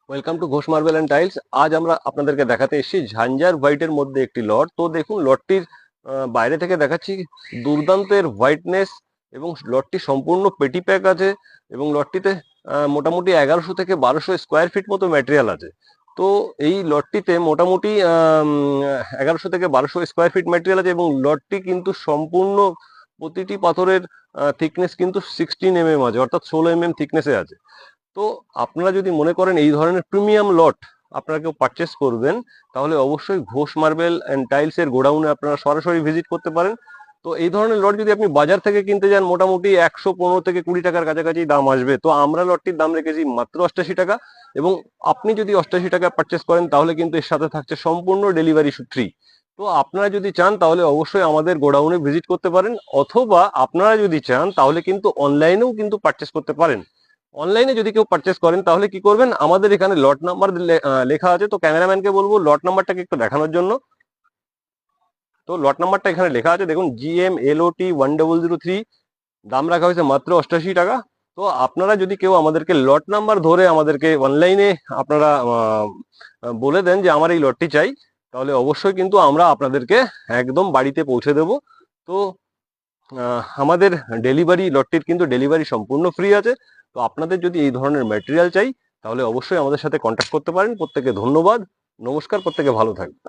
Welcome to Ghosh marble and tiles. আজ আমরা আপনাদেরকে দেখাতে এসেছি ঝাঞ্ঝার হোয়াইটের মধ্যে একটি লট। তো দেখুন লটটির বাইরে থেকে দেখাচ্ছি দুর্দান্তের হোয়াইটনেস এবং লটটি সম্পূর্ণ পেটি প্যাক আছে এবং লটটিতে মোটামুটি 1100 থেকে 1200 স্কোয়ার ফিট মতো ম্যাটেরিয়াল আছে। তো এই লটটিতে মোটামুটি 1100 থেকে 1200 স্কোয়ার ফিট ম্যাটেরিয়াল আছে এবং লটটি কিন্তু সম্পূর্ণ প্রতিটি পাথরের থিকনেস কিন্তু 16 আছে, অর্থাৎ 16 থিকনেসে আছে। তো আপনারা যদি মনে করেন এই ধরনের প্রিমিয়াম লট আপনারা কেউ পারচেস করবেন, তাহলে অবশ্যই ঘোষ মার্বেল অ্যান্ড টাইলস এর গোডাউনে আপনারা সরাসরি ভিজিট করতে পারেন। তো এই ধরনের লট যদি আপনি বাজার থেকে কিনতে যান, মোটামুটি 115 থেকে 20 টাকার কাছাকাছি দাম আসবে। তো আমরা লটটির দাম রেখেছি মাত্র 88 টাকা, এবং আপনি যদি 88 টাকা পারচেস করেন তাহলে কিন্তু এর সাথে থাকছে সম্পূর্ণ ডেলিভারি ফ্রি। তো আপনারা যদি চান তাহলে অবশ্যই আমাদের গোডাউনে ভিজিট করতে পারেন, অথবা আপনারা যদি চান তাহলে কিন্তু অনলাইনেও কিন্তু পারচেস করতে পারেন। অনলাইনে যদি কেউ পারচেস করেন তাহলে কি করবেন, আমাদের এখানে লট নাম্বার লেখা আছে। তো ক্যামেরাম্যানকে বলবো লট নাম্বারটাকে একটু দেখানোর জন্য। তো লট নাম্বারটা এখানে লেখা আছে, দেখুন GMLOT 1003। দাম রাখা হয়েছে মাত্র 88 টাকা। তো আপনারা যদি কেউ আমাদেরকে লট নাম্বার ধরে আমাদেরকে অনলাইনে আপনারা বলে দেন যে আমার এই লটটি চাই, তাহলে অবশ্যই কিন্তু আমরা আপনাদেরকে একদম বাড়িতে পৌঁছে দেব। তো আমাদের লটটির কিন্তু ডেলিভারি সম্পূর্ণ ফ্রি আছে। তো আপনাদের যদি এই ধরনের ম্যাটেরিয়াল চাই তাহলে অবশ্যই আমাদের সাথে কন্ট্যাক্ট করতে পারেন। প্রত্যেকে ধন্যবাদ, নমস্কার, প্রত্যেকে ভালো থাকবেন।